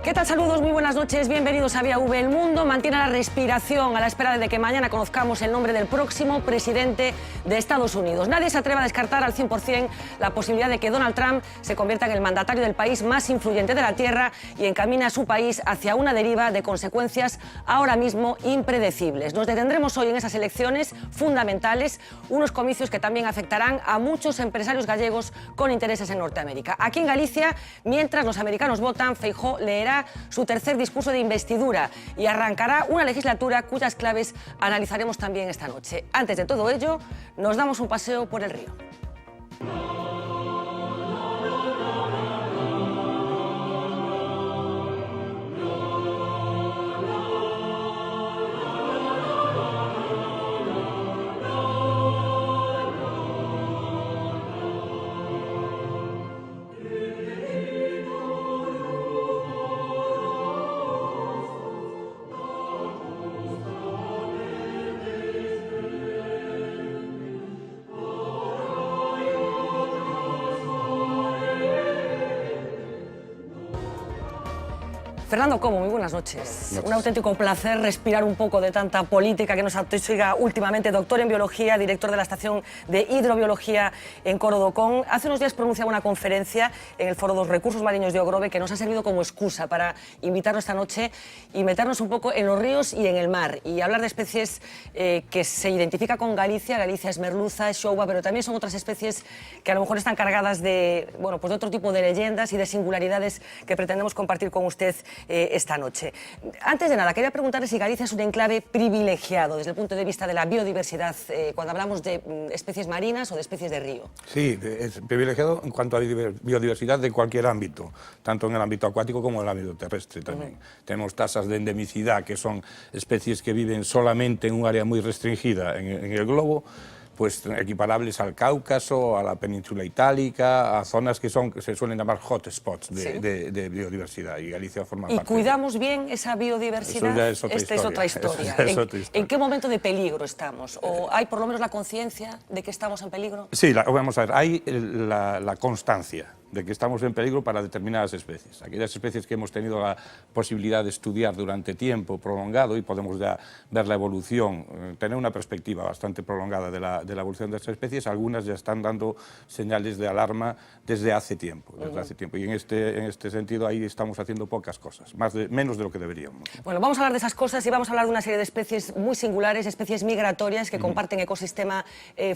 ¿Qué tal? Saludos, muy buenas noches, bienvenidos a Vía V. El mundo mantiene la respiración a la espera de que mañana conozcamos el nombre del próximo presidente de Estados Unidos. Nadie se atreve a descartar al 100% la posibilidad de que Donald Trump se convierta en el mandatario del país más influyente de la Tierra y encamine a su país hacia una deriva de consecuencias ahora mismo impredecibles. Nos detendremos hoy en esas elecciones fundamentales, unos comicios que también afectarán a muchos empresarios gallegos con intereses en Norteamérica. Aquí en Galicia, mientras los americanos votan, Feijóo leerá su tercer discurso de investidura y arrancará una legislatura cuyas claves analizaremos también esta noche. Antes de todo ello, nos damos un paseo por el río. Fernando Cobo, muy buenas noches. Un auténtico placer respirar un poco de tanta política que nos atosiga últimamente. Doctor en Biología, director de la Estación de Hidrobiología en Corodocón. Hace unos días pronunciaba una conferencia en el Foro dos Recursos Marinos de Ogrove que nos ha servido como excusa para invitarnos esta noche y meternos un poco en los ríos y en el mar y hablar de especies que se identifica con Galicia. Galicia es merluza, es xouba, pero también son otras especies que a lo mejor están cargadas de, bueno, pues de otro tipo de leyendas y de singularidades que pretendemos compartir con usted esta noche. Antes de nada, quería preguntarle si Galicia es un enclave privilegiado desde el punto de vista de la biodiversidad, cuando hablamos de especies marinas o de especies de río. Sí, es privilegiado en cuanto a biodiversidad de cualquier ámbito, tanto en el ámbito acuático como en el ámbito terrestre también. Tenemos tasas de endemicidad, que son especies que viven solamente en un área muy restringida en el globo, pues equiparables al Cáucaso, a la península itálica, a zonas que se suelen llamar hotspots de biodiversidad, y Galicia forma parte. ¿Y cuidamos bien esa biodiversidad? Eso ya es otra Esta historia. es otra historia. ¿En qué momento de peligro estamos? ¿O hay por lo menos la conciencia de que estamos en peligro? Sí, vamos a ver, hay la constancia de que estamos en peligro para determinadas especies. Aquellas especies que hemos tenido la posibilidad de estudiar durante tiempo prolongado y podemos ya ver la evolución, tener una perspectiva bastante prolongada de la evolución de estas especies, algunas ya están dando señales de alarma desde hace tiempo. Y en este sentido ahí estamos haciendo pocas cosas, menos de lo que deberíamos. Bueno, vamos a hablar de esas cosas y vamos a hablar de una serie de especies muy singulares, especies migratorias que comparten ecosistema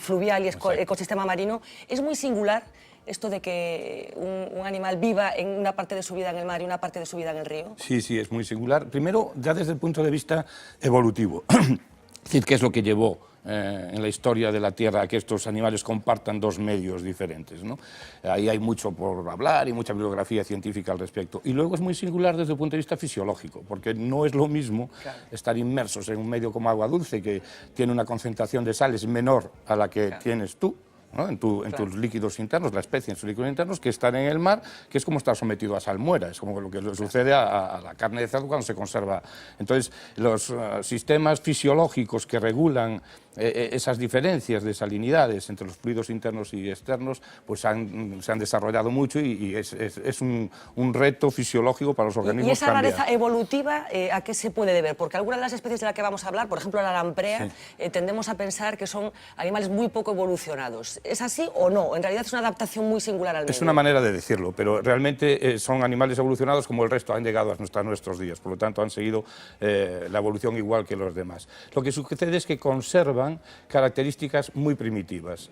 fluvial y ecosistema marino. Es muy singular esto de que un animal viva en una parte de su vida en el mar y una parte de su vida en el río. Sí, sí, es muy singular. Primero, ya desde el punto de vista evolutivo. Es decir, ¿qué es lo que llevó en la historia de la Tierra a que estos animales compartan dos medios diferentes, ¿no? Ahí hay mucho por hablar y mucha bibliografía científica al respecto. Y luego es muy singular desde el punto de vista fisiológico, porque no es lo mismo estar inmersos en un medio como agua dulce, que tiene una concentración de sales menor a la que tienes tú, ¿no? en tus líquidos internos, la especie en sus líquidos internos, que están en el mar, que es como estar sometido a salmuera, es como lo que le sucede a la carne de cerdo cuando se conserva. Entonces, los sistemas fisiológicos que regulan esas diferencias de salinidades entre los fluidos internos y externos pues se han desarrollado mucho y es un reto fisiológico para los organismos. ¿Y esa rareza evolutiva a qué se puede deber? Porque algunas de las especies de las que vamos a hablar, por ejemplo la lamprea, tendemos a pensar que son animales muy poco evolucionados. ¿Es así o no? En realidad es una adaptación muy singular al medio. Es una manera de decirlo, pero realmente son animales evolucionados como el resto, han llegado hasta nuestros días, por lo tanto han seguido la evolución igual que los demás. Lo que sucede es que conservan características muy primitivas.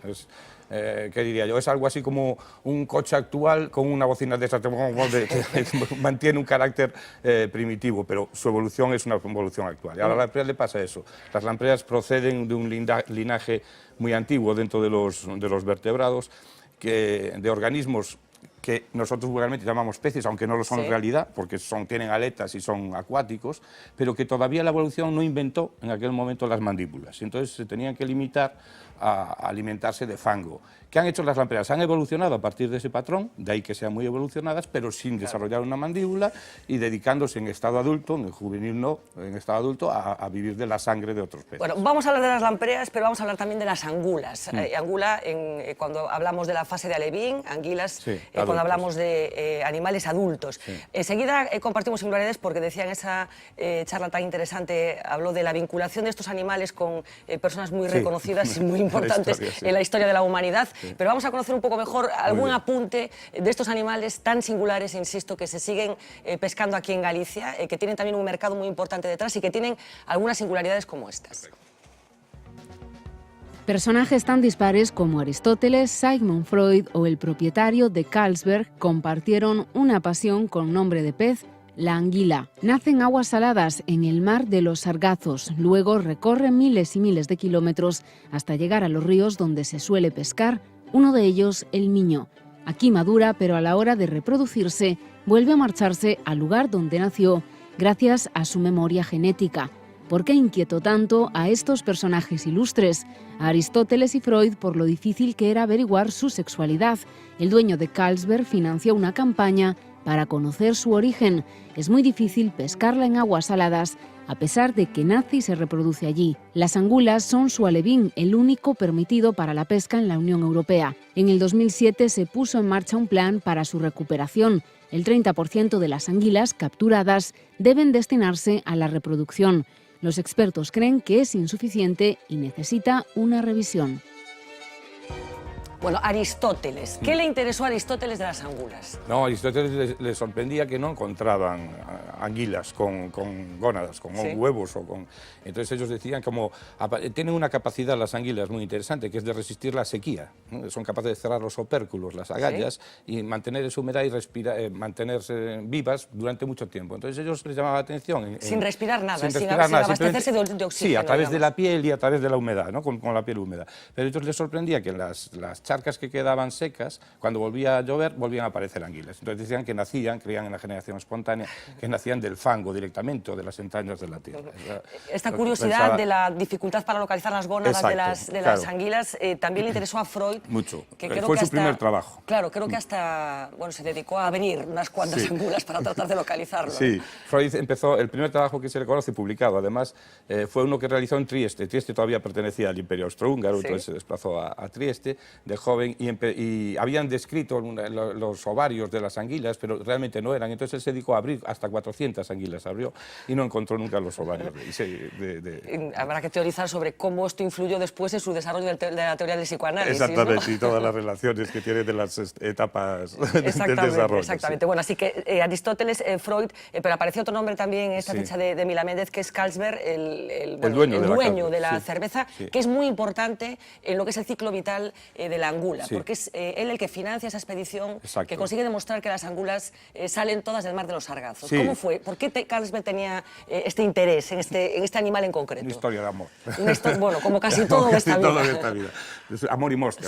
¿Qué diría yo? Es algo así como un coche actual con una bocina de esas que mantiene un carácter primitivo, pero su evolución es una evolución actual. Y a la lamprea le pasa eso. Las lampreas proceden de un linaje muy antiguo dentro de los vertebrados, de organismos que nosotros vulgarmente llamamos peces, aunque no lo son en realidad, porque tienen aletas y son acuáticos, pero que todavía la evolución no inventó en aquel momento las mandíbulas. Entonces se tenían que limitar a alimentarse de fango. ¿Qué han hecho las lampreas? Han evolucionado a partir de ese patrón, de ahí que sean muy evolucionadas, pero sin desarrollar una mandíbula y dedicándose en estado adulto, en el juvenil no, en estado adulto, a vivir de la sangre de otros peces. Bueno, vamos a hablar de las lampreas, pero vamos a hablar también de las angulas. Angula, cuando hablamos de la fase de alevín, anguilas, cuando hablamos de animales adultos. Enseguida compartimos singularidades porque decía en esa charla tan interesante, habló de la vinculación de estos animales con personas muy reconocidas y muy importantes en la historia de la humanidad. Pero vamos a conocer un poco mejor algún apunte de estos animales tan singulares, insisto, que se siguen pescando aquí en Galicia, que tienen también un mercado muy importante detrás y que tienen algunas singularidades como estas. Personajes tan dispares como Aristóteles, Sigmund Freud o el propietario de Carlsberg compartieron una pasión con nombre de pez, la anguila. Nace en aguas saladas en el mar de los Sargazos, luego recorre miles y miles de kilómetros hasta llegar a los ríos donde se suele pescar, uno de ellos el Miño. Aquí madura, pero a la hora de reproducirse vuelve a marcharse al lugar donde nació gracias a su memoria genética. ¿Por qué inquietó tanto a estos personajes ilustres? A Aristóteles y Freud por lo difícil que era averiguar su sexualidad. El dueño de Carlsberg financió una campaña para conocer su origen. Es muy difícil pescarla en aguas saladas, a pesar de que nace y se reproduce allí. Las angulas son su alevín, el único permitido para la pesca en la Unión Europea. En el 2007 se puso en marcha un plan para su recuperación. El 30% de las anguilas capturadas deben destinarse a la reproducción. Los expertos creen que es insuficiente y necesita una revisión. Bueno, Aristóteles. ¿Qué le interesó a Aristóteles de las angulas? No, a Aristóteles le sorprendía que no encontraban anguilas con gónadas, con huevos o con... Entonces ellos decían como... Tienen una capacidad las anguilas muy interesante, que es de resistir la sequía, ¿no? Son capaces de cerrar los opérculos, las agallas, y mantener esa humedad y mantenerse vivas durante mucho tiempo. Entonces ellos les llamaba la atención... sin respirar nada, sin abastecerse de oxígeno. Sí, a través de la piel y a través de la humedad, ¿no? Con la piel húmeda. Pero a ellos les sorprendía que las charcas que quedaban secas, cuando volvía a llover, volvían a aparecer anguilas. Entonces decían que creían en la generación espontánea, que nacían del fango directamente o de las entrañas de la tierra. Esta curiosidad de la dificultad para localizar las gónadas de las anguilas también le interesó a Freud. Mucho. Que creo fue que su primer trabajo. Claro, creo que hasta se dedicó a venir unas cuantas angulas para tratar de localizarlo. Sí, Freud empezó, el primer trabajo que se le conoce publicado, además, fue uno que realizó en Trieste. Trieste todavía pertenecía al Imperio Austrohúngaro, entonces se desplazó a Trieste de joven y habían descrito los ovarios de las anguilas, pero realmente no eran. Entonces él se dedicó a abrir hasta 400 anguilas, abrió y no encontró nunca los ovarios. Habrá que teorizar sobre cómo esto influyó después en su desarrollo de la teoría del psicoanálisis. Exactamente, ¿no? Y todas las relaciones que tiene de las etapas del desarrollo. Exactamente. Bueno, así que Aristóteles, Freud, pero apareció otro nombre también en esta ficha de Milán Méndez, que es Carlsberg, el dueño de la cerveza, que es muy importante en lo que es el ciclo vital de la angula, porque es él el que financia esa expedición que consigue demostrar que las angulas salen todas del mar de los Sargazos. ¿Cómo fue? ¿Por qué Carlsberg tenía este interés en este animal en concreto? Una historia de amor. Bueno, como casi todo en esta vida. Amor y mosca.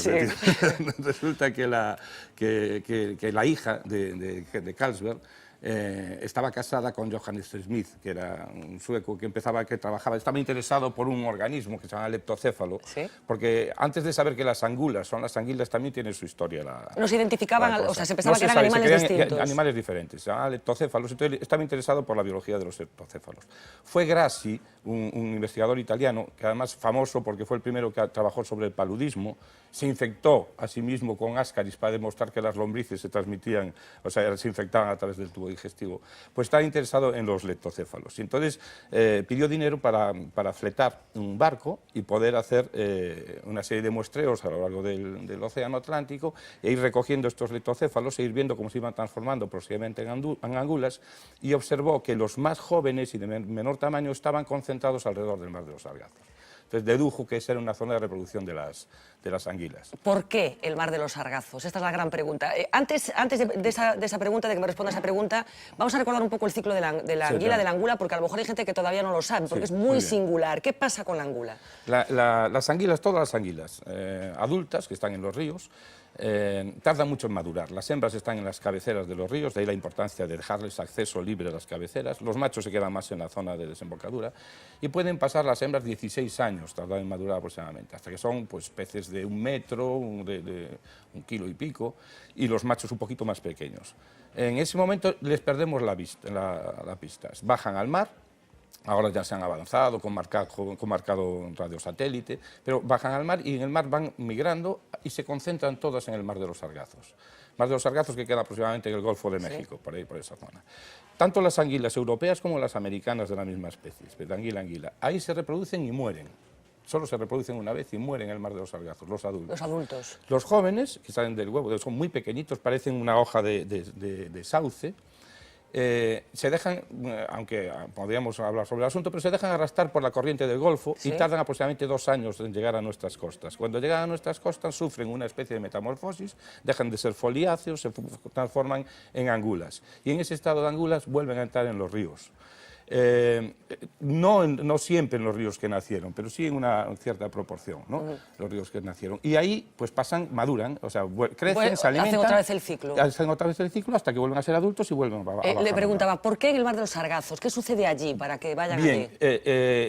Resulta que la hija de Carlsberg estaba casada con Johannes Smith, que era un sueco que estaba interesado por un organismo que se llama leptocéfalo, porque antes de saber que las angulas son las anguilas también tiene su historia. Los identificaban, o sea, se pensaba que eran animales distintos. Animales diferentes, se llamaban leptocéfalos, entonces estaba interesado por la biología de los leptocéfalos. Fue Grassi, un investigador italiano, que además famoso porque fue el primero que trabajó sobre el paludismo, se infectó a sí mismo con Ascaris para demostrar que las lombrices se transmitían, o sea, se infectaban a través del tubo digestivo, pues estaba interesado en los leptocéfalos. Y entonces pidió dinero para fletar un barco y poder hacer una serie de muestreos a lo largo del Océano Atlántico e ir recogiendo estos leptocéfalos e ir viendo cómo se iban transformando progresivamente en angulas, y observó que los más jóvenes y de menor tamaño estaban concentrados alrededor del mar de los Sargazos. Entonces dedujo que esa era una zona de reproducción de las anguilas. ¿Por qué el mar de los Sargazos? Esta es la gran pregunta. Antes de esa pregunta, de que me responda esa pregunta, vamos a recordar un poco el ciclo de la anguila, de la angula, porque a lo mejor hay gente que todavía no lo sabe, porque es muy singular. ¿Qué pasa con la angula? Las anguilas, todas las anguilas adultas que están en los ríos, tardan mucho en madurar. Las hembras están en las cabeceras de los ríos, de ahí la importancia de dejarles acceso libre a las cabeceras. Los machos se quedan más en la zona de desembocadura y pueden pasar las hembras 16 años, tardan en madurar aproximadamente, hasta que son pues, peces de 1 metro, de 1 kilo y pico, y los machos un poquito más pequeños. En ese momento les perdemos la pista. Bajan al mar. Ahora ya se han avanzado con marcado radiosatélite, pero bajan al mar y en el mar van migrando y se concentran todas en el Mar de los Sargazos. Mar de los Sargazos que queda aproximadamente en el Golfo de México, por ahí, por esa zona. Tanto las anguilas europeas como las americanas de la misma especie, de anguila. Ahí se reproducen y mueren. Solo se reproducen una vez y mueren en el Mar de los Sargazos, los adultos. Los adultos. Los jóvenes, que salen del huevo, son muy pequeñitos, parecen una hoja de sauce. Se dejan, aunque podríamos hablar sobre el asunto, pero se dejan arrastrar por la corriente del Golfo y tardan aproximadamente 2 años en llegar a nuestras costas. Cuando llegan a nuestras costas sufren una especie de metamorfosis, dejan de ser foliáceos, se transforman en angulas. Y en ese estado de angulas vuelven a entrar en los ríos. No siempre en los ríos que nacieron, pero sí en una cierta proporción, ¿no? Los ríos que nacieron. Y ahí pues maduran, o sea, crecen, se alimentan. Hacen otra vez el ciclo. Hacen otra vez el ciclo hasta que vuelven a ser adultos y vuelven a bajar. Le preguntaba, ¿por qué en el Mar de los Sargazos? ¿Qué sucede allí para que vayan allí?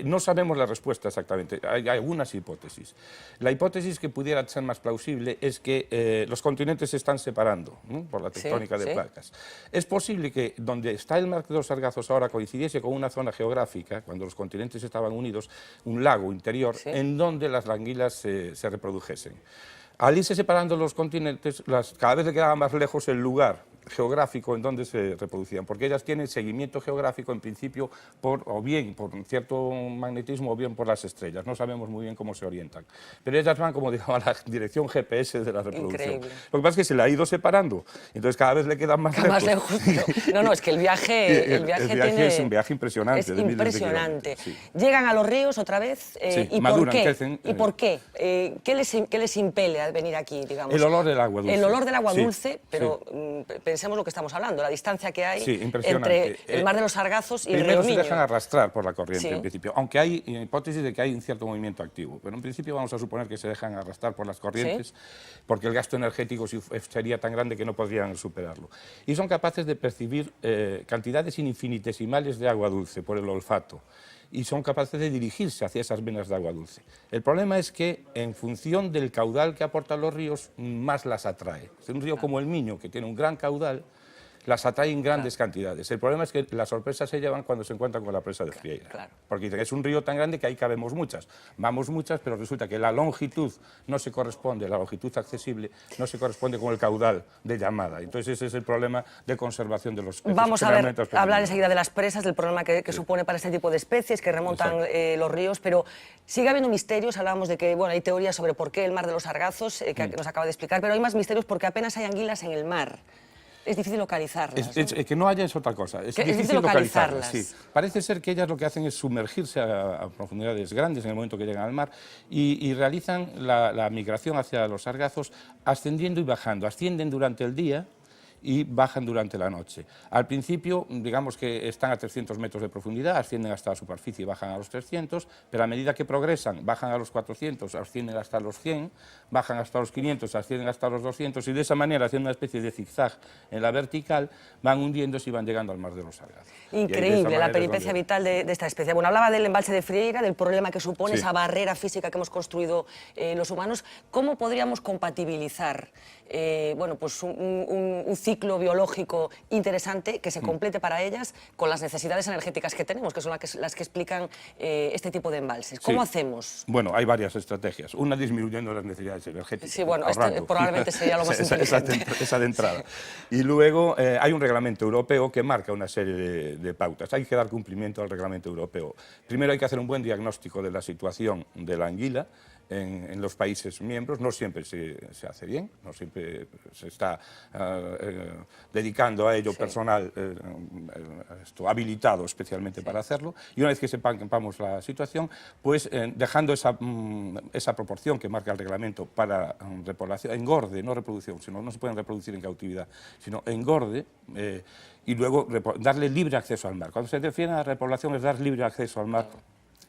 No sabemos la respuesta exactamente. Hay algunas hipótesis. La hipótesis que pudiera ser más plausible es que los continentes se están separando, ¿no? Por la tectónica de placas. Es posible que donde está el Mar de los Sargazos ahora coincidiese con una zona geográfica, cuando los continentes estaban unidos, un lago interior, en donde las anguilas se reprodujesen. Al irse separando los continentes, cada vez le quedaba más lejos el lugar geográfico en donde se reproducían, porque ellas tienen seguimiento geográfico en principio o bien por un cierto magnetismo o bien por las estrellas, no sabemos muy bien cómo se orientan, pero ellas van como digamos a la dirección GPS de la reproducción. Increíble. Lo que pasa es que se le ha ido separando, entonces cada vez le quedan más lejos. Más lejos. No, es que el viaje es un viaje impresionante. Es impresionante. Sí. Llegan a los ríos otra vez, ¿y maduran, por qué? Crecen, ¿Y por qué? ¿Qué les impele a venir aquí, digamos? El olor del agua dulce. El olor del agua dulce, pero pensemos lo que estamos hablando, la distancia que hay entre el Mar de los Sargazos y el río Miño. Primero se dejan arrastrar por la corriente en principio, aunque hay hipótesis de que hay un cierto movimiento activo, pero en principio vamos a suponer que se dejan arrastrar por las corrientes porque el gasto energético sería tan grande que no podrían superarlo. Y son capaces de percibir cantidades infinitesimales de agua dulce por el olfato. Y son capaces de dirigirse hacia esas venas de agua dulce. El problema es que, en función del caudal que aportan los ríos, más las atrae. Un río como el Miño, que tiene un gran caudal, las atrae en grandes cantidades. El problema es que las sorpresas se llevan cuando se encuentran con la presa de Frieira. Porque es un río tan grande que ahí cabemos muchas. Vamos muchas, pero resulta que la longitud no se corresponde, la longitud accesible no se corresponde con el caudal de llamada. Entonces ese es el problema de conservación de los peces. Vamos a hablar enseguida de las presas, del problema que supone para este tipo de especies que remontan los ríos, pero sigue habiendo misterios. Hablábamos de que hay teorías sobre por qué el Mar de los Sargazos, que nos acaba de explicar, pero hay más misterios porque apenas hay anguilas en el mar. Es difícil localizarlas. Que no haya es otra cosa. Es difícil localizarlas. Sí. Parece ser que ellas lo que hacen es sumergirse a profundidades grandes en el momento que llegan al mar y realizan la migración hacia los sargazos ascendiendo y bajando. Ascienden durante el día y bajan durante la noche. Al principio, digamos que están a 300 metros de profundidad, ascienden hasta la superficie y bajan a los 300, pero a medida que progresan, bajan a los 400, ascienden hasta los 100, bajan hasta los 500, ascienden hasta los 200, y de esa manera, haciendo una especie de zigzag en la vertical, van hundiéndose y van llegando al Mar de los Sargazos. Increíble la peripecia vital de esta especie. Bueno, hablaba del embalse de Frieira, del problema que supone esa barrera física que hemos construido los humanos. ¿Cómo podríamos compatibilizar pues un ciclo biológico interesante que se complete para ellas con las necesidades energéticas que tenemos, que son las que explican este tipo de embalses? ¿Cómo hacemos? Bueno, hay varias estrategias. Una, disminuyendo las necesidades energéticas. Sí, bueno, probablemente sería lo más inteligente. Esa de entrada. Y luego hay un reglamento europeo que marca una serie de pautas. Hay que dar cumplimiento al reglamento europeo. Primero hay que hacer un buen diagnóstico de la situación de la anguila en los países miembros. No siempre se hace bien, no siempre se está dedicando a ello personal habilitado especialmente para hacerlo, y una vez que sepamos la situación, pues dejando esa proporción que marca el reglamento para repoblación, engorde, no reproducción, sino no se pueden reproducir en cautividad, sino engorde, y luego darle libre acceso al mar. Cuando se refiere a repoblación es dar libre acceso al mar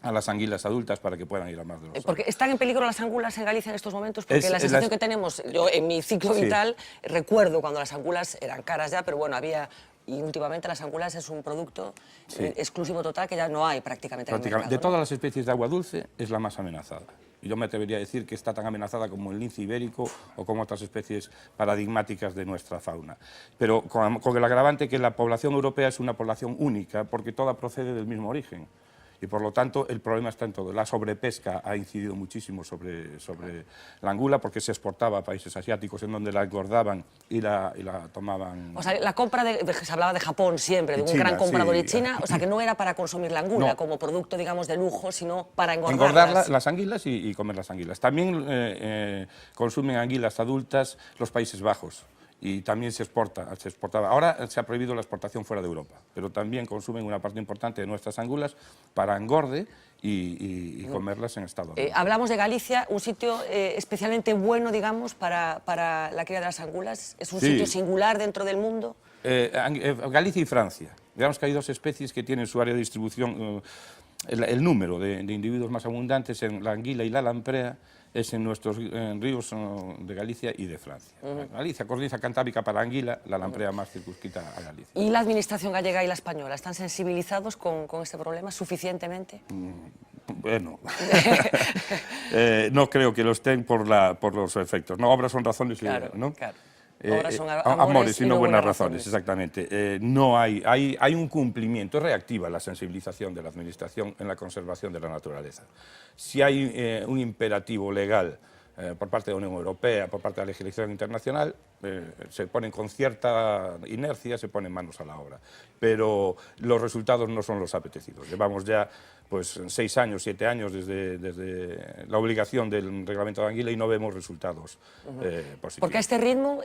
a las anguilas adultas para que puedan ir a más de 2 años. Porque están en peligro las angulas en Galicia en estos momentos, porque la sensación que tenemos, yo en mi ciclo Sí. vital recuerdo cuando las angulas eran caras ya, pero bueno, había, y últimamente las angulas es un producto exclusivo total que ya no hay prácticamente en el mercado, De ¿no? todas las especies de agua dulce es la más amenazada. Y yo me atrevería a decir que está tan amenazada como el lince ibérico o como otras especies paradigmáticas de nuestra fauna. Pero con el agravante que la población europea es una población única, porque toda procede del mismo origen. Y por lo tanto el problema está en todo. La sobrepesca ha incidido muchísimo sobre la angula porque se exportaba a países asiáticos en donde la engordaban y la tomaban. O sea, la compra se hablaba de Japón siempre, de un China, gran comprador sí. de China, o sea, que no era para consumir la angula No. como producto, digamos, de lujo, sino para Engordar engordarlas. las anguilas y comer las anguilas. También consumen anguilas adultas los Países Bajos. Y también se exportaba. Ahora se ha prohibido la exportación fuera de Europa, pero también consumen una parte importante de nuestras angulas para engorde y comerlas en estado adulto. Hablamos de Galicia, un sitio especialmente bueno, digamos, para la cría de las angulas. Es un Sí. sitio singular dentro del mundo. Galicia y Francia. Digamos que hay 2 especies que tienen su área de distribución. El número de individuos más abundantes en la anguila y la lamprea es en nuestros ríos de Galicia y de Francia. Galicia, cornisa cantábrica para la anguila, la lamprea más circunscrita a Galicia. ¿Y la administración gallega y la española están sensibilizados con este problema suficientemente? Bueno, no creo que lo estén por los efectos. No, obras son razones, Claro, ¿no? claro. Obras son amores y no buenas razones. razones, exactamente. No hay un cumplimiento, es reactiva la sensibilización de la Administración en la conservación de la naturaleza. Si hay un imperativo legal por parte de la Unión Europea, por parte de la legislación internacional, se ponen con cierta inercia, se ponen manos a la obra. Pero los resultados no son los apetecidos. Llevamos ya 6 años, 7 años desde la obligación del reglamento de anguila y no vemos resultados positivos. Porque a este ritmo,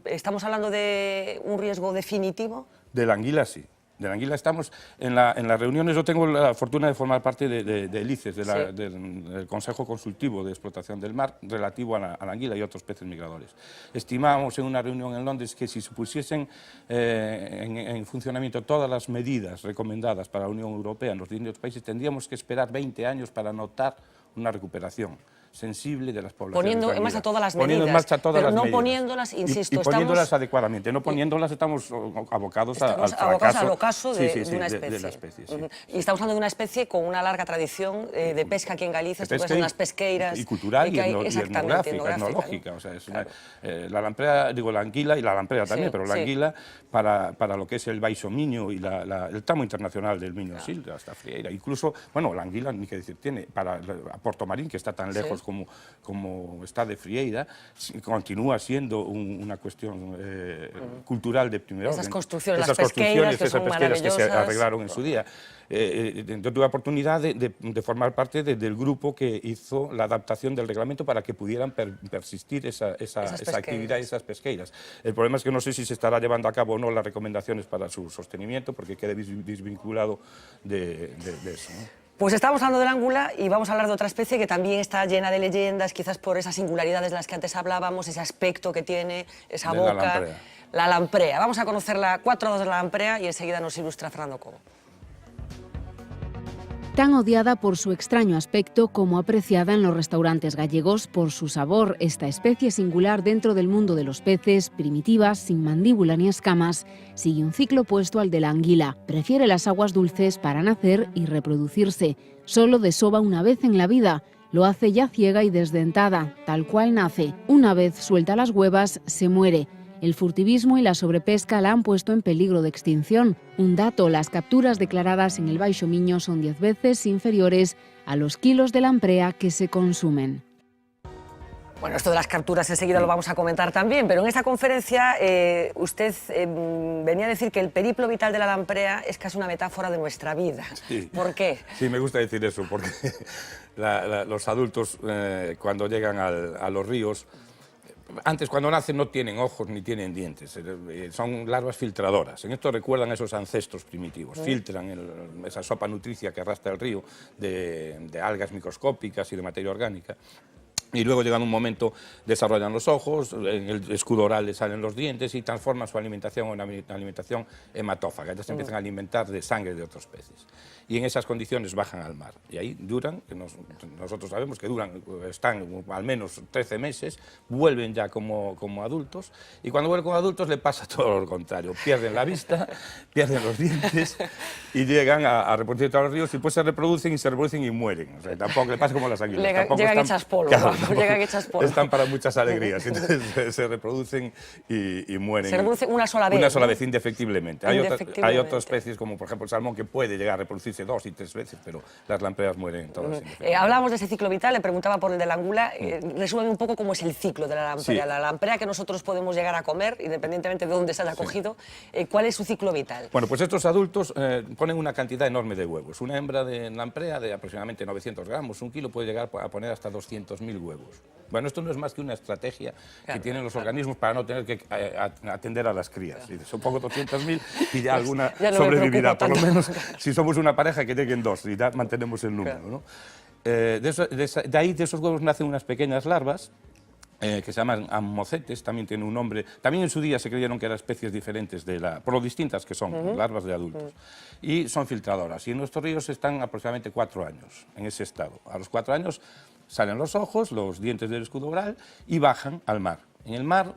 ¿estamos hablando de un riesgo definitivo? De la anguila sí. De la anguila estamos en las reuniones. Yo tengo la fortuna de formar parte del ICES, del Consejo Consultivo de Explotación del Mar, relativo a la anguila y otros peces migradores. Estimamos en una reunión en Londres que si se pusiesen en funcionamiento todas las medidas recomendadas para la Unión Europea en los distintos países, tendríamos que esperar 20 años para notar una recuperación sensible de las poblaciones. Poniendo en marcha todas las medidas, pero no poniéndolas, insisto, y poniéndolas adecuadamente. No poniéndolas estamos abocados al fracaso. Al ocaso de una especie. De la especie, sí. Y estamos hablando de una especie con una larga tradición de pesca aquí en Galicia, son unas pesqueiras. Y cultural y exactamente, etnológica. O sea, es la lamprea, digo la anguila y la lamprea también, pero la anguila para lo que es el baixo miño y el tramo internacional del Miño Sil, hasta Frieira. Incluso, bueno, la anguila, ni que decir, tiene para Porto Marín, que está tan lejos como está de Frieira, continúa siendo una cuestión cultural de primer orden. Esas construcciones, las pesqueiras, que son maravillosas. Que se arreglaron en su día. Yo tuve la oportunidad de formar parte del grupo que hizo la adaptación del reglamento para que pudieran persistir esa actividad y esas pesqueiras. El problema es que no sé si se estará llevando a cabo o no las recomendaciones para su sostenimiento, porque queda desvinculado de eso, ¿no? Pues estamos hablando de la angula y vamos a hablar de otra especie que también está llena de leyendas, quizás por esas singularidades de las que antes hablábamos, ese aspecto que tiene, esa boca. La lamprea. Vamos a conocer la 4.2 de la lamprea y enseguida nos ilustra Fernando Cobo. Tan odiada por su extraño aspecto como apreciada en los restaurantes gallegos por su sabor, esta especie singular dentro del mundo de los peces, primitiva, sin mandíbula ni escamas, sigue un ciclo opuesto al de la anguila. Prefiere las aguas dulces para nacer y reproducirse. Solo desova una vez en la vida. Lo hace ya ciega y desdentada, tal cual nace. Una vez suelta las huevas, se muere. El furtivismo y la sobrepesca la han puesto en peligro de extinción. Un dato, las capturas declaradas en el Baixo Miño son 10 veces inferiores a los kilos de lamprea que se consumen. Bueno, esto de las capturas enseguida lo vamos a comentar también, pero en esta conferencia usted venía a decir que el periplo vital de la lamprea es casi una metáfora de nuestra vida. Sí. ¿Por qué? Sí, me gusta decir eso, porque los adultos cuando llegan a los ríos, antes, cuando nacen, no tienen ojos ni tienen dientes, son larvas filtradoras. En esto recuerdan a esos ancestros primitivos, filtran esa sopa nutricia que arrastra el río de algas microscópicas y de materia orgánica. Y luego, llegando un momento, desarrollan los ojos, en el escudo oral les salen los dientes y transforman su alimentación en una alimentación hematófaga. Ya se empiezan a alimentar de sangre de otros peces. y en esas condiciones bajan al mar. Y ahí duran, que nosotros sabemos que están al menos 13 meses, vuelven ya como adultos, y cuando vuelven como adultos le pasa todo lo contrario. Pierden la vista, pierden los dientes y llegan a reproducirse todos los ríos, y después se reproducen y mueren. O sea, tampoco le pasa como las águilas. Llegan hechas polvo, claro, llegan hechas polvo. Están para muchas alegrías, entonces se reproducen y mueren. Se reproducen una sola vez. Una sola ¿no? vez, indefectiblemente. Hay otras especies, como por ejemplo el salmón, que puede llegar a reproducirse 2 y 3 veces, pero las lampreas mueren todas. Hablábamos de ese ciclo vital, le preguntaba por el de la angula. Resuelve un poco cómo es el ciclo de la lamprea. Sí. La lamprea que nosotros podemos llegar a comer, independientemente de dónde se haya cogido, ¿cuál es su ciclo vital? Bueno, pues estos adultos ponen una cantidad enorme de huevos. Una hembra de lamprea de aproximadamente 900 gramos, 1 kilo, puede llegar a poner hasta 200.000 huevos. Bueno, esto no es más que una estrategia que tienen los organismos para no tener que atender a las crías. Son poco 200.000 y ya alguna ya no sobrevivirá. Por lo menos, si somos una pareja, que lleguen 2 y ya mantenemos el número, ¿no? De ahí, de esos huevos, nacen unas pequeñas larvas que se llaman amocetes, también tiene un nombre. También en su día se creyeron que eran especies diferentes, por lo distintas que son, larvas de adultos. Y son filtradoras. Y en nuestros ríos están aproximadamente 4 años en ese estado. A los 4 años salen los ojos, los dientes del escudo oral y bajan al mar. En el mar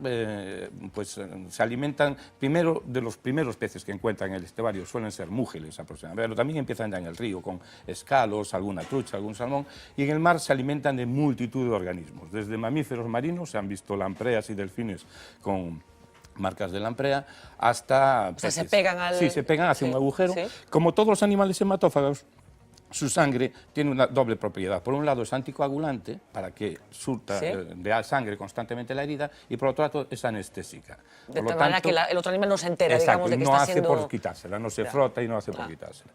pues, se alimentan primero de los primeros peces que encuentran en el estebario, suelen ser múgeles aproximadamente, pero también empiezan ya en el río con escalos, alguna trucha, algún salmón, y en el mar se alimentan de multitud de organismos, desde mamíferos marinos, se han visto lampreas y delfines con marcas de lamprea, hasta O sea, peces. se pegan al... Sí, se pegan hacia un agujero. Sí. Como todos los animales hematófagos, su sangre tiene una doble propiedad. Por un lado es anticoagulante, para que surta de sangre constantemente la herida, y por otro lado es anestésica. De tal manera que el otro animal no se entera, exacto, digamos, de que no está hace siendo... por quitársela, no se frota y no hace por quitársela.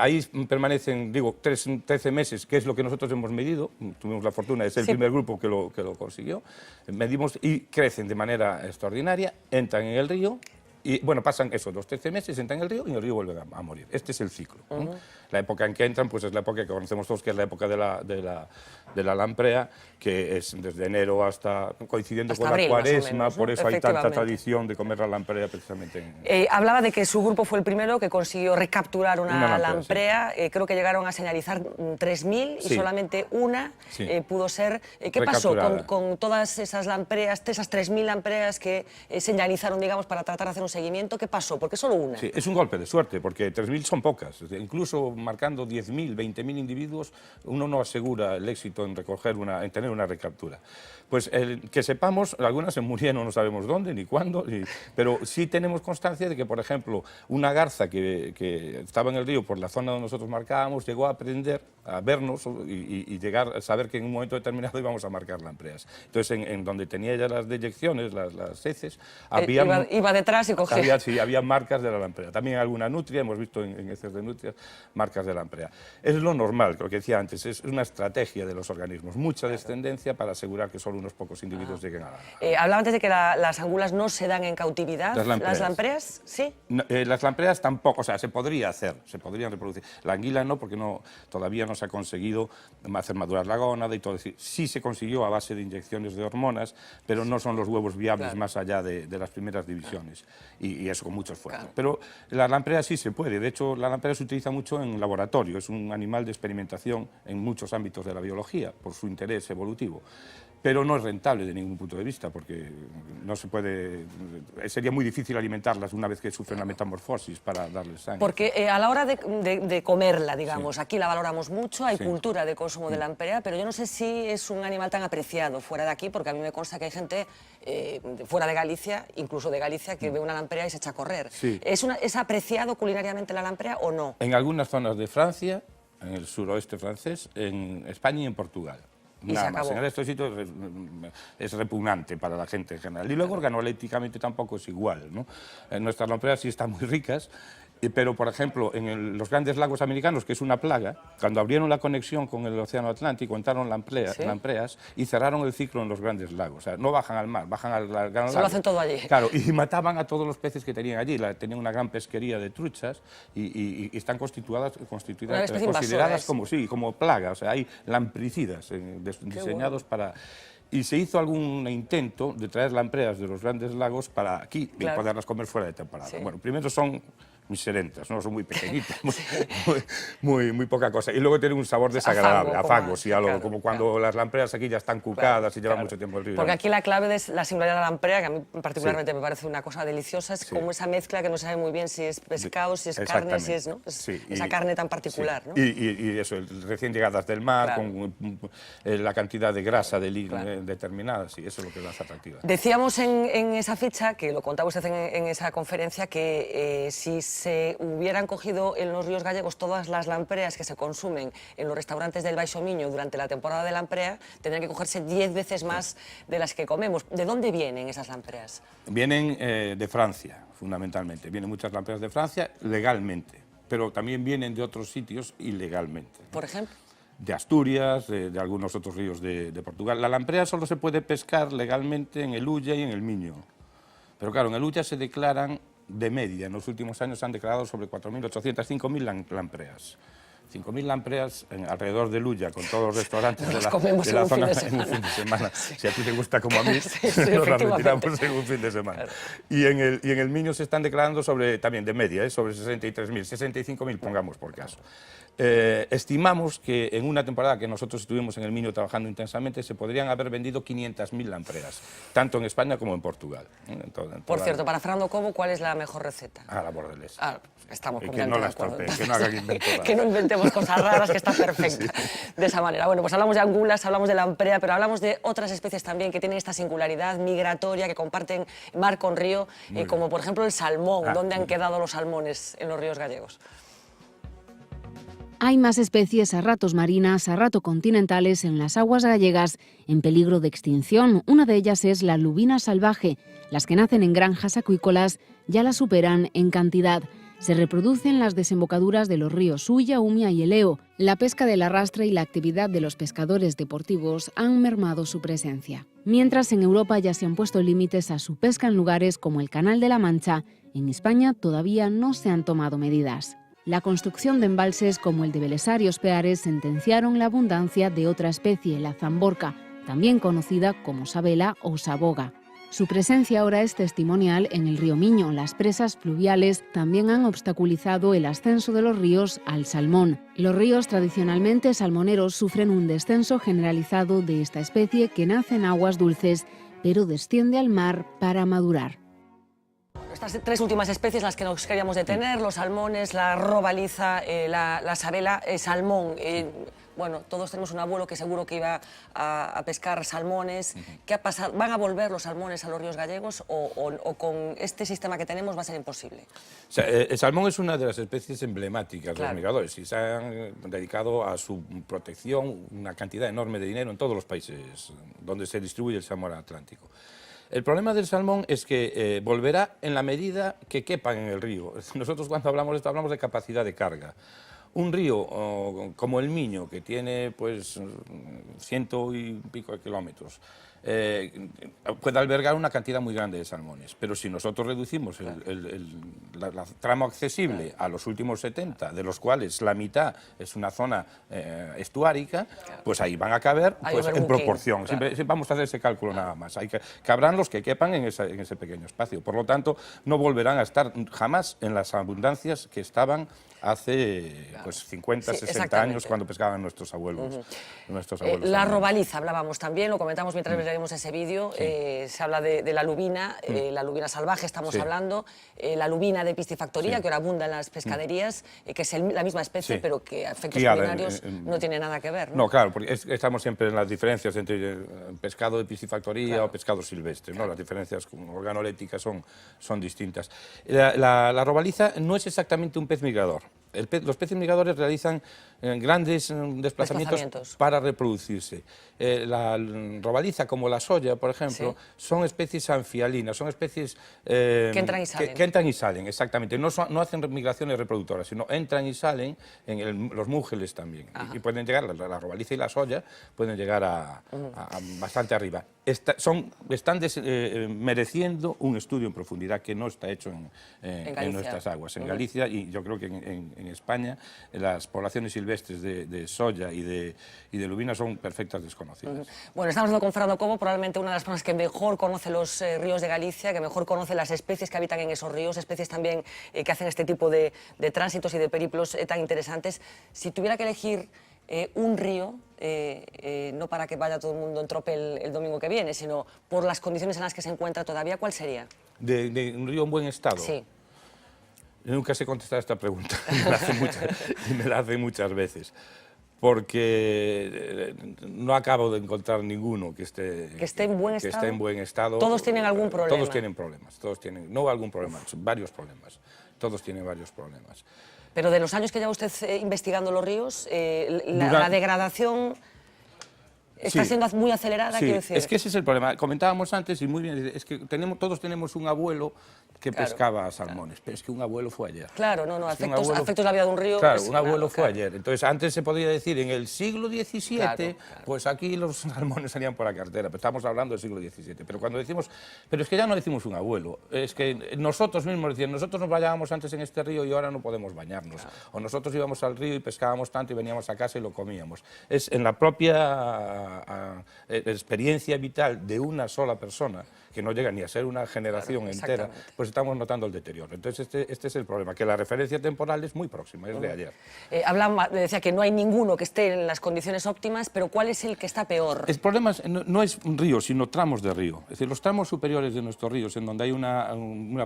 Ahí permanecen, 13 meses, que es lo que nosotros hemos medido. Tuvimos la fortuna de ser el primer grupo que lo consiguió. Medimos y crecen de manera extraordinaria, entran en el río. Y bueno, pasan eso, los 13 meses, entran en el río y en el río vuelven a morir. Este es el ciclo, ¿no? La época en que entran, pues es la época que conocemos todos, que es la época de la lamprea, que es desde enero hasta coincidiendo hasta con abril, la Cuaresma, más o menos, ¿no? por eso hay tanta Efectivamente. tradición de comer la lamprea precisamente. Hablaba de que su grupo fue el primero que consiguió recapturar una lamprea, lamprea. Creo que llegaron a señalizar 3.000 y Sí. solamente una Sí. Pudo ser... ¿Qué pasó Recapturada. con todas esas lampreas, esas 3.000 lampreas que señalizaron, digamos, para tratar de hacer un seguimiento? ¿Qué pasó? ¿Por qué solo una? Sí, es un golpe de suerte, porque 3.000 son pocas. Incluso marcando 10.000, 20.000 individuos, uno no asegura el éxito en tener una recaptura. Pues que sepamos, algunas se murieron, no sabemos dónde ni cuándo, pero sí tenemos constancia de que, por ejemplo, una garza que estaba en el río por la zona donde nosotros marcábamos, llegó a aprender a vernos y llegar a saber que en un momento determinado íbamos a marcar lampreas. Entonces, en donde tenía ya las deyecciones, las heces, Iba detrás y cogía. había marcas de la lamprea. También alguna nutria, hemos visto en heces de nutrias marcas de lamprea. Es lo normal, lo que decía antes, es una estrategia de los organismos, mucha descendencia para asegurar que solo unos pocos individuos lleguen a la... Hablaba antes de que las angulas no se dan en cautividad. Las lampreas sí? No, las lampreas tampoco, o sea, se podría hacer, se podrían reproducir. La anguila no, porque todavía no se ha conseguido hacer madurar la gónada y todo. Es decir, sí se consiguió a base de inyecciones de hormonas, pero no son los huevos viables más allá de las primeras divisiones. Y eso con mucho esfuerzo. Pero la lamprea sí se puede. De hecho, la lamprea se utiliza mucho en laboratorio. Es un animal de experimentación en muchos ámbitos de la biología, por su interés evolutivo. Pero no es rentable de ningún punto de vista, porque no se puede, sería muy difícil alimentarlas una vez que sufren la metamorfosis para darles sangre. Porque a la hora de comerla, digamos, aquí la valoramos mucho, hay cultura de consumo de lamprea, pero yo no sé si es un animal tan apreciado fuera de aquí, porque a mí me consta que hay gente fuera de Galicia, incluso de Galicia, que ve una lamprea y se echa a correr. Sí. ¿Es apreciado culinariamente la lamprea o no? En algunas zonas de Francia, en el suroeste francés, en España y en Portugal. Nada más. En el resto de sitios es repugnante para la gente en general. Y luego organolépticamente tampoco es igual, ¿no? Nuestras lampreas sí están muy ricas, pero, por ejemplo, en los grandes lagos americanos, que es una plaga, cuando abrieron la conexión con el Océano Atlántico, entraron lampreas y cerraron el ciclo en los grandes lagos. O sea, no bajan al mar, bajan al gran lago. Se lo hacen todo allí. Claro, y mataban a todos los peces que tenían allí. Tenían una gran pesquería de truchas y están consideradas como plaga. O sea, hay lampricidas diseñados para... Y se hizo algún intento de traer lampreas de los grandes lagos para aquí y poderlas comer fuera de temporada. Sí. Bueno, primero son miserentas, ¿no? Son muy pequeñitas, muy poca cosa. Y luego tienen un sabor desagradable, a fango, sí, algo, claro, como cuando las lampreas aquí ya están cucadas y llevan mucho tiempo en el río. Porque aquí la clave de la singularidad de la lamprea, que a mí particularmente me parece una cosa deliciosa, es como esa mezcla que no sabe muy bien si es pescado, si es carne, si es, ¿no? Esa carne tan particular, ¿no? Y eso, recién llegadas del mar, con la cantidad de grasa determinada, sí, eso es lo que las atractiva. Decíamos en esa ficha, que lo contaba usted en esa conferencia, que si se hubieran cogido en los ríos gallegos todas las lampreas que se consumen en los restaurantes del Baixo Miño durante la temporada de lamprea, tendrían que cogerse 10 veces más de las que comemos. ¿De dónde vienen esas lampreas? Vienen de Francia, fundamentalmente. Vienen muchas lampreas de Francia legalmente, pero también vienen de otros sitios ilegalmente. ¿Por ejemplo? De Asturias, de algunos otros ríos de Portugal. La lamprea solo se puede pescar legalmente en el Ulla y en el Miño. Pero claro, en el Ulla se declaran de media. En los últimos años se han declarado sobre 4.800, 5.000 lampreas. 5.000 lampreas alrededor de Ulla, con todos los restaurantes de la zona en un fin de semana. Si a ti te gusta como a mí, nos las retiramos en un fin de semana. Claro. Y en el Miño se están declarando también de media, sobre 63.000, 65.000, pongamos por caso. Estimamos que en una temporada que nosotros estuvimos en el Miño trabajando intensamente se podrían haber vendido 500.000 lampreas, tanto en España como en Portugal. Por cierto, para Fernando Cobo, ¿cuál es la mejor receta? La bordelaise. Estamos que no la estropee, que no haga que invente que no inventemos cosas raras, que está perfecta de esa manera. Bueno, pues hablamos de angulas, hablamos de lamprea, pero hablamos de otras especies también que tienen esta singularidad migratoria, que comparten mar con río, como por ejemplo el salmón. ¿Dónde han quedado los salmones en los ríos gallegos? Hay más especies a ratos marinas, a rato continentales en las aguas gallegas en peligro de extinción. Una de ellas es la lubina salvaje. Las que nacen en granjas acuícolas ya la superan en cantidad. Se reproducen en las desembocaduras de los ríos Ulla, Umia y Eleo. La pesca del arrastre y la actividad de los pescadores deportivos han mermado su presencia. Mientras en Europa ya se han puesto límites a su pesca en lugares como el Canal de la Mancha, en España todavía no se han tomado medidas. La construcción de embalses como el de Belesar y Ospeares sentenciaron la abundancia de otra especie, la zamborca, también conocida como sabela o saboga. Su presencia ahora es testimonial en el río Miño. Las presas fluviales también han obstaculizado el ascenso de los ríos al salmón. Los ríos tradicionalmente salmoneros sufren un descenso generalizado de esta especie que nace en aguas dulces, pero desciende al mar para madurar. Estas tres últimas especies las que nos queríamos detener, los salmones, la robaliza, la sabela, salmón. Bueno, todos tenemos un abuelo que seguro que iba a pescar salmones. ¿Qué ha pasado? ¿Van a volver los salmones a los ríos gallegos o con este sistema que tenemos va a ser imposible? O sea, el salmón es una de las especies emblemáticas de los migradores y se han dedicado a su protección una cantidad enorme de dinero en todos los países donde se distribuye el salmón atlántico. El problema del salmón es que volverá en la medida que quepan en el río. Nosotros cuando hablamos de esto hablamos de capacidad de carga. Un río como el Miño, que tiene pues 100 y pico de kilómetros, puede albergar una cantidad muy grande de salmones, pero si nosotros reducimos la tramo accesible a los últimos 70, de los cuales la mitad es una zona estuárica, pues ahí van a caber pues, en proporción. Siempre vamos a hacer ese cálculo nada más. Cabrán los que quepan en ese pequeño espacio. Por lo tanto, no volverán a estar jamás en las abundancias que estaban hace pues, 50, 60 años cuando pescaban nuestros abuelos. La robaliza, hablábamos también, lo comentamos mientras veíamos ese vídeo, se habla de la lubina salvaje, estamos hablando, la lubina de piscifactoría, que ahora abunda en las pescaderías, que es la misma especie, pero que a efectos culinarios no tiene nada que ver, ¿no? No, claro, porque estamos siempre en las diferencias entre pescado de piscifactoría o pescado silvestre, ¿no? Las diferencias organolépticas son distintas. La robaliza no es exactamente un pez migrador. Los peces migradores realizan grandes desplazamientos para reproducirse. La robaliza, como la soya, por ejemplo, son especies anfialinas, son especies que entran y salen. Que entran y salen, exactamente. No hacen migraciones reproductoras, sino entran y salen en los múgeles también. Y pueden llegar, la robaliza y la soya pueden llegar a bastante arriba. están mereciendo un estudio en profundidad que no está hecho en nuestras aguas. En Galicia, y yo creo que en España, las poblaciones silvestres de soya y de lubina son perfectas desconocidas. Bueno, estamos hablando con Fernando Cobo, probablemente una de las personas que mejor conoce los ríos de Galicia, que mejor conoce las especies que habitan en esos ríos, especies también que hacen este tipo de tránsitos y de periplos tan interesantes. Si tuviera que elegir un río, no para que vaya todo el mundo en tropel el domingo que viene, sino por las condiciones en las que se encuentra todavía, ¿cuál sería? ¿De un río en buen estado? Sí. Nunca sé contestar esta pregunta, me la hacen muchas veces, porque no acabo de encontrar ninguno que esté en buen estado. Que esté en buen estado. Todos tienen algún problema. Todos tienen problemas, no algún problema, varios problemas, todos tienen varios problemas. Pero de los años que lleva usted investigando los ríos, la degradación está siendo muy acelerada, quiero decir. Es que ese es el problema. Comentábamos antes, y muy bien, es que todos tenemos un abuelo que pescaba salmones, pero es que un abuelo fue ayer. Claro, afectos la vida de un río. Claro, un abuelo fue ayer. Entonces, antes se podía decir, en el siglo XVII, pues aquí los salmones salían por la carretera, pero estamos hablando del siglo XVII. Pero cuando decimos, pero es que ya no decimos un abuelo, es que nosotros mismos decíamos, nosotros nos bañábamos antes en este río y ahora no podemos bañarnos. O nosotros íbamos al río y pescábamos tanto y veníamos a casa y lo comíamos. Es en la propia experiencia vital de una sola persona, que no llega ni a ser una generación entera, pues estamos notando el deterioro. Entonces este es el problema, que la referencia temporal es muy próxima, es de ayer. Decía que no hay ninguno que esté en las condiciones óptimas, pero ¿cuál es el que está peor? El problema no es un río, sino tramos de río. Es decir, los tramos superiores de nuestros ríos, en donde hay una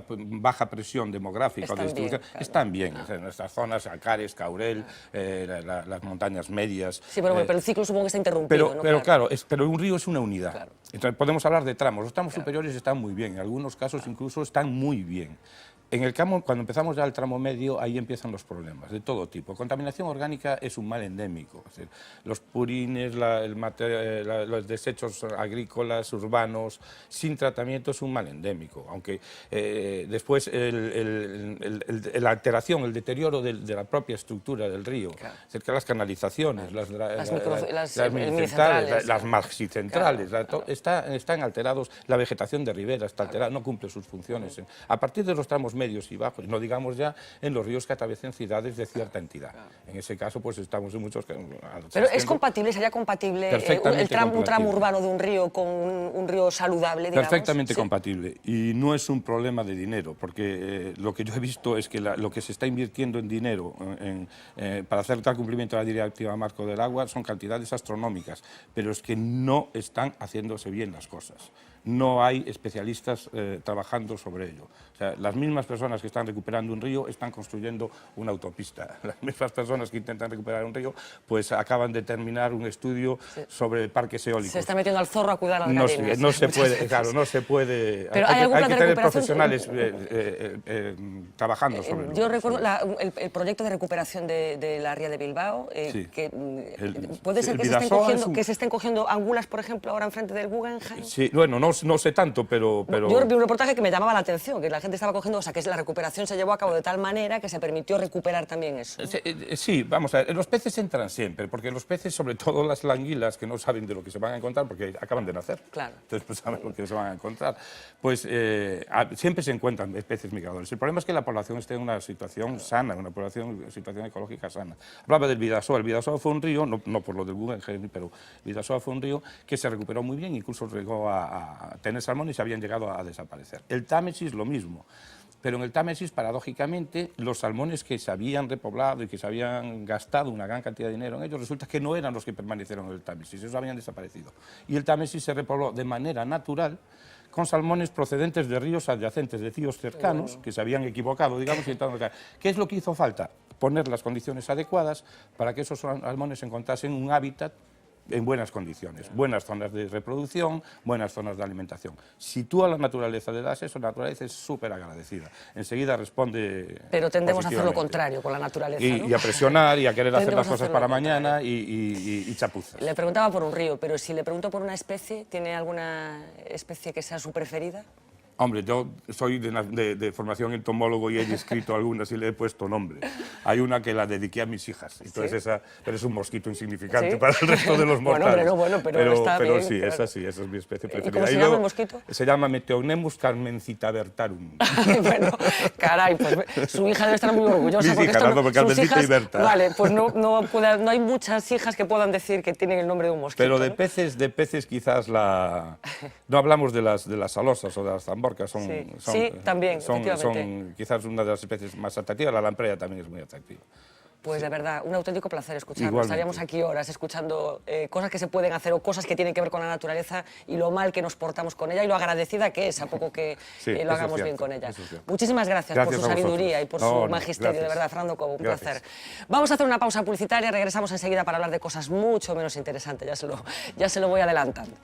baja presión demográfica o de distribución, están bien. O sea, en nuestras zonas, Alcares, Caurel, las montañas medias. Sí, pero el ciclo supongo que está interrumpido. Pero pero un río es una unidad. Claro. Entonces podemos hablar de tramos. Los tramos superiores están muy bien, en algunos casos incluso están muy bien. Cuando empezamos ya el tramo medio, ahí empiezan los problemas, de todo tipo. Contaminación orgánica es un mal endémico. Es decir, los purines, los desechos agrícolas, urbanos, sin tratamiento es un mal endémico. Aunque después la alteración, el deterioro de la propia estructura del río, cerca de las canalizaciones, las minicentrales, las margicentrales, están alterados, la vegetación de ribera está alterada, no cumple sus funciones. A partir de los tramos medios y bajos, no digamos ya en los ríos que atraviesen ciudades de cierta entidad. En ese caso, pues estamos en muchos... Pero ¿es compatible, sería compatible un tramo urbano de un río con un río saludable, digamos? Perfectamente compatible. Y no es un problema de dinero, porque lo que yo he visto es que lo que se está invirtiendo en dinero para hacer tal cumplimiento de la Directiva Marco del Agua son cantidades astronómicas, pero es que no están haciéndose bien las cosas. No hay especialistas trabajando sobre ello. O sea, las mismas personas que están recuperando un río están construyendo una autopista. Las mismas personas que intentan recuperar un río pues acaban de terminar un estudio sobre parques eólicos. Se está metiendo al zorro a cuidar las gallinas. No se puede, claro, no se puede. Pero hay que tener profesionales trabajando sobre ello. Yo recuerdo el proyecto de recuperación de la ría de Bilbao, que puede ser que se estén cogiendo angulas, por ejemplo, ahora enfrente del Guggenheim. Sí, bueno, no sé tanto, pero... Yo vi un reportaje que me llamaba la atención, que la gente estaba cogiendo, o sea, que la recuperación se llevó a cabo de tal manera que se permitió recuperar también eso, ¿no? Sí, vamos a ver, los peces entran siempre, porque los peces, sobre todo las languilas, que no saben de lo que se van a encontrar, porque acaban de nacer, entonces pues saben lo que se van a encontrar, pues siempre se encuentran especies migradores. El problema es que la población esté en una situación sana, una situación ecológica sana. Hablaba del Bidasoa. El Bidasoa fue un río, no por lo del Guggenheim, pero el Bidasoa fue un río que se recuperó muy bien, incluso llegó a tener salmón y se habían llegado a desaparecer. El Támesis lo mismo, pero en el Támesis, paradójicamente, los salmones que se habían repoblado y que se habían gastado una gran cantidad de dinero en ellos, resulta que no eran los que permanecieron en el Támesis, esos habían desaparecido. Y el Támesis se repobló de manera natural con salmones procedentes de ríos adyacentes, de ríos cercanos, que se habían equivocado, digamos. ¿Qué es lo que hizo falta? Poner las condiciones adecuadas para que esos salmones encontrasen un hábitat en buenas condiciones, buenas zonas de reproducción, buenas zonas de alimentación. Si tú a la naturaleza le das eso, la naturaleza es súper agradecida. Enseguida responde. Pero tendemos a hacer lo contrario con la naturaleza, ¿no? Y a presionar y a querer hacer las cosas para mañana y chapuzas. Le preguntaba por un río, pero si le pregunto por una especie, ¿tiene alguna especie que sea su preferida? Hombre, yo soy de formación entomólogo y he descrito algunas y le he puesto nombre. Hay una que la dediqué a mis hijas, entonces esa, pero es un mosquito insignificante para el resto de los mortales. Pero está pero bien, sí, claro. esa es mi especie preferida. ¿Y cómo se llama el mosquito? Se llama Meteonemus carmencitavertarum. Bueno, caray, pues su hija debe estar muy orgullosa. Mis porque hijas, esto porque Carmencita sus hijas, y Berta. Vale, pues no hay muchas hijas que puedan decir que tienen el nombre de un mosquito. Pero de ¿no? peces quizás no hablamos de las salosas o de las zamborcas, sí, también, son efectivamente. quizás una de las especies más atractivas. La lamprera también es muy atractiva. Pues de verdad, un auténtico placer escucharlo. Igualmente. Estaríamos aquí horas escuchando cosas que se pueden hacer o cosas que tienen que ver con la naturaleza y lo mal que nos portamos con ella y lo agradecida que es a poco que lo hagamos bien con ella. Muchísimas gracias por su sabiduría y por su magisterio, de verdad, Fernando Cobo, un placer. Vamos a hacer una pausa publicitaria, regresamos enseguida para hablar de cosas mucho menos interesantes, ya se lo voy adelantando.